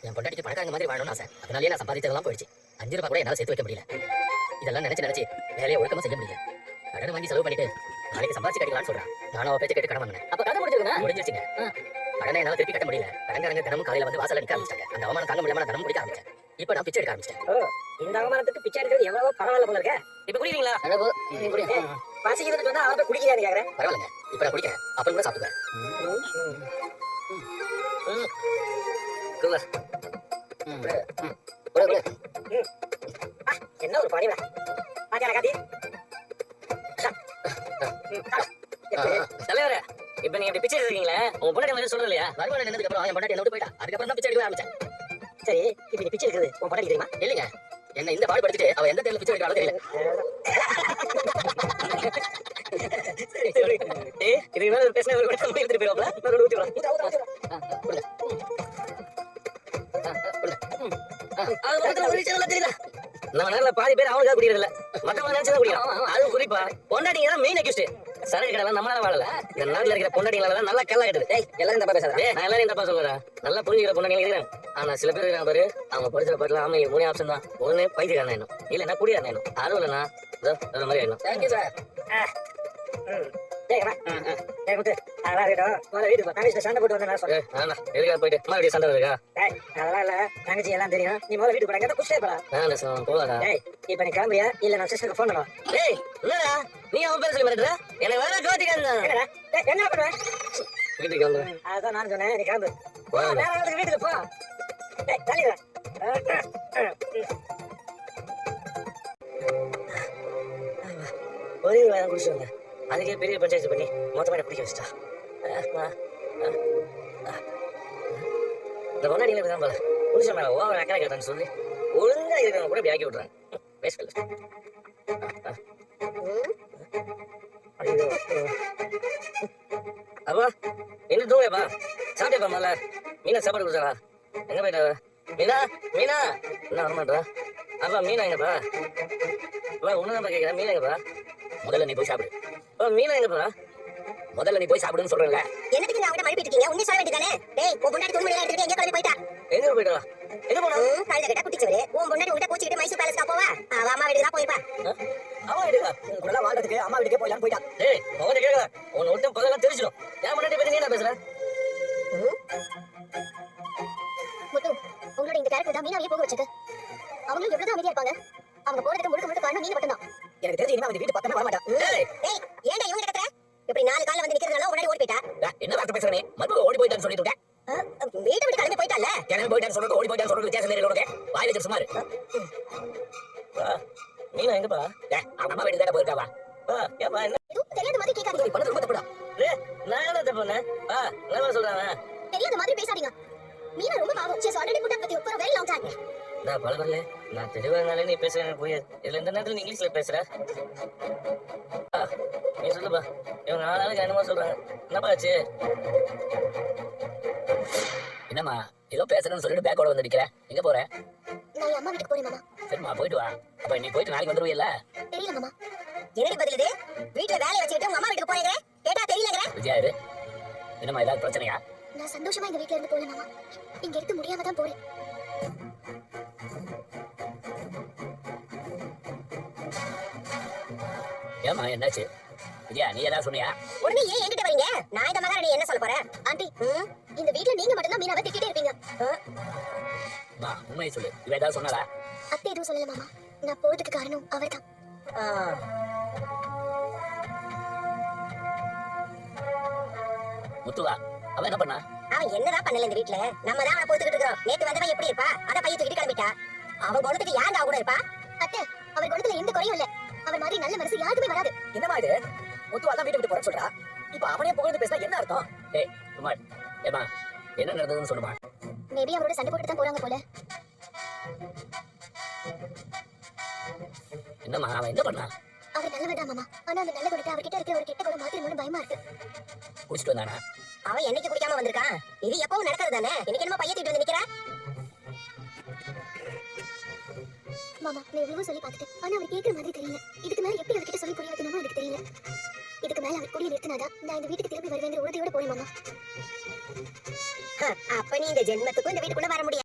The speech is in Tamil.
என் பொண்டாட்டிக்கு பணக்காரங்க மாதிரி வாழணும்னு ஆசை. அதனாலேயே நான் சம்பாதிச்சதெல்லாம் போயிடுச்சு. 5 ரூபாய் கூட என்னால சேர்த்து வைக்க முடியல. இதெல்லாம் நினைச்சு வேலையை ஒழுக்கமா செய்ய முடியல. கடன் வாங்கி செலவு பண்ணிட்டு நாளைக்கு சம்பாதிச்சு கட்டிக்கலாம்னு சொல்றான். நானும் அவ பேச்ச கேட்டு கடன் வாங்கினேன். அப்ப கடன் முடிஞ்சிருச்சுங்க. கடனை என்னால திருப்பி கட்ட முடியல. கடன்காரங்க தினமும் காலையில வந்து வாசல்ல நிக்க ஆரம்பிச்சாங்க. அந்த அவமானம் தாங்க முடியாம நான் தினமும் குடிக்க ஆரம்பிச்சேன். இப்ப நான் பிச்சை எடுக்க ஆரம்பிச்சிட்டேன். இந்த அவமானத்துக்கு பிச்சை எடுக்கிறது எவ்வளவோ பரவாயில்ல போல இருக்க. இப்ப குடிக்கிறீங்களா? பசிக்குதுன்னு சொன்னா அவன் குடிக்கிறான்னு கேக்குறேன். பரவாயில்லைங்க, இப்ப நான் குடிக்கிறேன். அப்புறம் கூட சாப்பிட்டுக்கிறேன். என்ன ஒரு பணிவா பாத்தியா காத்தி தலைவரே. இப்ப நீங்க பிச்சை எடுக்கிறீங்களா? உங்க பொண்டாட்டி வந்து சொல்றது இல்லையா? வருமானம் நின்னதுக்கு அப்புறம் என் பொண்டாட்டி என்ன விட்டு போயிட்டா. அதுக்கப்புறம் தான் பிச்சை எடுக்க ஆரம்பிச்சேன். சரி, இப்ப நீ பிச்சை எடுக்கிறது உன் பொண்டாட்டி தெரியுமா? இல்லைங்க, என்ன இந்த பாடு படிச்சுட்டு அவ எந்த தேர்ல பிச்சை எடுக்கிறாளோ தெரியல. இதுக்கு மேல ஒரு பேசினா ஒரு எடுத்துட்டு போயிருவாப்ல. ஊத்தி விடுறோம். நம்ம நேரில பாதி பேர் அவனுக்காக குடிக்கிறது இல்ல, மத்தவங்க நினைச்சதான் குடிக்கலாம். அது குறிப்பா பொண்டாட்டிங்க தான் மெயின் அக்யூஸ்ட். சரக்கு கடை நம்மளால வாழல. இந்த நாட்டுல இருக்கிற பொண்டாட்டிங்களால நல்லா கல்லா கட்டுது. எல்லாரும் தப்பா பேசாத. நான் எல்லாரும் தப்பா சொல்றேன். நல்லா புரிஞ்சுக்கிற பொண்டாட்டிங்க இருக்கிறேன். ஆனா சில பேர் இருக்காங்க பாரு, அவங்க படிச்ச பாட்டுல ஆமா 3 ஆப்ஷன் தான். ஒண்ணு பைத்தியக்காரன் வேணும், இல்லன்னா குடியாரன் வேணும், அதுவும் இல்லைன்னா இந்த மாதிரி வேணும். Thank you sir. சண்டை போட்டு வந்து போயிட்டு மறுபடியும் சண்டை இருக்கா? அதெல்லாம் இல்ல, தங்கச்சி எல்லாம் தெரியும். நீ முதல்ல வீட்டுக்கு போறாங்க குஷ்டே போடா. இப்ப நீ கிளம்பியா இல்ல நான் சிஸ்டருக்கு போன் பண்ணுவா? டேய் என்னடா நீ அவன் பேர் சொல்லி மாட்டேற? எனக்கு வேற கோத்திக்காரன். என்ன பண்ணுவ? வீட்டுக்கு கிளம்பு. அதான் நான் சொன்னேன், நீ கிளம்பு. வேற ஆளுக்கு வீட்டுக்கு போ. டேய் தள்ளிடா. ஒரே வேலை குடிச்சு வந்தேன். அதுக்கே பெரிய பஞ்சாயத்து பண்ணி மொத்தமாக பிடிக்க வச்சுட்டா. இந்த பொண்டாட்டிகளை இப்படிதான் போல புருஷன் மேல ஓவர் அக்கறை கேட்டான்னு சொல்லி ஒழுங்கா இருக்கிறவங்க கூட இப்படி ஆக்கி விட்றாங்க. அப்பா என்ன தூங்கப்பா? சாப்பிட்டேப்பா முதல்ல. மீனா சாப்பாடு கொடுத்தாரா? எங்க போயிட்டா மீனா? மீனா என்ன வரமாட்டா? அப்பா மீனா எங்கப்பா? உன்னதான் கேட்கிறேன், மீனா எங்கப்பா? முதல்ல நீ போய் சாப்பிடு. மீனா எங்கப்பா? முதல்ல நீ போய் சாப்பிடுன்னு சொல்றேன்ல. என்னத்துக்கு நான் அவட்ட மழை போயிட்டீங்க? உண்மை சொல்ல வேண்டியதானே? டேய் உன் பொண்டாட்டி துணி எல்லாம் எடுத்துட்டு எங்க கிளம்பி போயிட்டா? எங்க போயிட்டா? எங்க போனா? காலையில கேட்டா குட்டிச்சவரே. உன் பொண்டாட்டி உன்கிட்ட கோச்சிக்கிட்டு மைசூர் பேலஸ்க்கு போவா? அவ அம்மா வீட்டுக்கு தான் போயிருப்பா. அவ வீட்டுக்கா? உங்கள வாழ்றதுக்கு அம்மா வீட்டுக்கே போயிடலாம் போயிட்டா. டேய் அவன கேக்குறா. உன்னை விட்டு பதெல்லாம் தெரிஞ்சிடும். ஏன் பொண்டாட்டி பத்தி நீ என்ன பேசுற? முத்து, உங்களோட இந்த கேரக்டர் தான் மீனாவையே போக வச்சது. அவங்களும் எவ்வளவு அமைதியா இருப்பாங்க. அவங்க போறதுக்கு முழுக்க காரணம் நீங்க மட்டும்தான். எனக்கு தெரிஞ்சு இனிமே அவன் வீட்டு பக்கமே வர மாட்டா. டேய் ஏன்டா இவங்க கிட்ட இப்படி 4 கால்ல வந்து நிக்கிறதுனால உடனே ஓடி போயிட்டா? என்ன வார்த்தை பேசுறே? மறுபடியும் ஓடி போயிட்டான்னு சொல்லிட்டு இருக்கேன். வீட்டை விட்டு கிளம்பி போயிட்டால. கிளம்பி போயிட்டான்னு சொல்றது ஓடி போயிட்டான்னு சொல்றது வித்தியாசம் இல்லை உனக்கு. வாய் வச்சு சும்மா இரு. மீனா எங்கப்பா? அவங்க அம்மா வீட்டுக்கு தானே போயிருக்காவா? ஏப்பா என்ன எதுவும் தெரியாத மாதிரி கேட்காதீங்க. நீ பண்ணது ரொம்ப தப்புடா. நான் என்ன தப்பு பண்ணேன்? நல்லா சொல்றாங்க. தெரியாத மாதிரி பேசாதீங்க. மீனா ரொம்ப பாவம். She has already put up with you for a very long time. நான் பழகல. நான் தெளிவானாலே நீ பேசுறேன் போய். இதுல இந்த நேரத்துல நீ இங்கிலீஷ்ல பேசுற. நீ சொல்லுப்பா. இவங்க ஆளாளுக்கு என்னமோ சொல்றாங்க. என்னப்பா ஆச்சு? என்னம்மா ஏதோ பேசுறேன்னு சொல்லிட்டு பேக்கோட வந்து நிக்கிற. எங்க போற? நான் என் அம்மா வீட்டுக்கு போறேன் மாமா. சரிம்மா போயிட்டு வா. அப்ப நீ போயிட்டு நாளைக்கு வந்துருவீல்ல? தெரியல மாமா. என்னடி பதில் இது? வீட்ல வேலைய வச்சிட்டு உங்க அம்மா வீட்டுக்கு போறேங்கற? கேட்டா தெரியலங்கற? விஜயா இரு. என்னம்மா ஏதாவது பிரச்சனையா? நான் சந்தோஷமா இந்த வீட்ல இருந்து போறேன் மாமா. இங்க இருக்க முடியாம தான் போறேன். ஏம்மா என்னாச்சு? விஜயா நீ ஏதாவது சொன்னியா? உடனே ஏன் என்கிட்ட வரீங்க? நான் இந்த மகாராணி என்ன சொல்ல போறேன்? ஆண்டி இந்த வீட்ல நீங்க மட்டும் தான் மீனாவை திட்டிட்டே இருப்பீங்க. அம்மா உண்மையை சொல்லு. இவ ஏதாவது சொன்னாளா? அத்தை எதுவும் சொல்லல மாமா. நான் போறதுக்கு காரணம் அவர்தான். முத்துவா அவன் என்ன பண்ணா? அவன் என்னதான் பண்ணல இந்த வீட்ல? நம்ம தான் அவனை பொறுத்துக்கிட்டு இருக்கோம். நேத்து வந்தவன் எப்படி இருப்பா? அத பைய தூக்கிட்டு கிளம்பிட்டா. அவன் குணத்துக்கு யாண்டா கூட இருப்பா? அத்தை அவர் குணத்துல எந்த குறையும் இல்ல. அவர் மாதிரி நல்ல மனசு யாருக்குமே வராது. என்னமா இது? முத்துவா தான் வீட்டு விட்டு போறேன்னு சொல்றா. இப்ப அவனே புகழ்ந்து பேசினா என்ன அர்த்தம்? ஏய் குமார், ஏமா என்ன நடந்ததுன்னு சொல்லுமா? மேபி அவரோட சண்டை போட்டு தான் போறாங்க போல. என்னம்மா அவன் என்ன பண்ணா? அவர் நல்லவர்தான் மாமா. ஆனா அந்த நல்ல குணத்தை அவர்கிட்ட இருக்கிற ஒரு கெட்ட குணம் மாத்திரமோன்னு பயமா இருக்கு. குடிச்சிட்டு வந்தானா? அவன் என்னைக்கு குடிக்காம வந்திருக்கான்? இது எப்பவும் நடக்கிறது தானே. எனக்கு என்னமோ பைய தூக்கிட்டு வந்து நிக்கிறா. மாமா நான் எவ்வளவோ சொல்லி பார்த்துட்டேன். ஆனா அவர் கேட்கிற மாதிரி தெரியல. இதுக்கு மேல எப்படி அவர்கிட்ட சொல்லி புரிய வைக்கணுமோ எனக்கு தெரியல. இதுக்கு மேல அவர் குடியை நிறுத்தினாதான் நான் இந்த வீட்டுக்கு திரும்பி வருவேங்கிற உறுதியோட போறேன் மாமா. அப்ப நீ இந்த ஜென்மத்துக்கும் இந்த வீட்டுக்குள்ள வர முடியாது.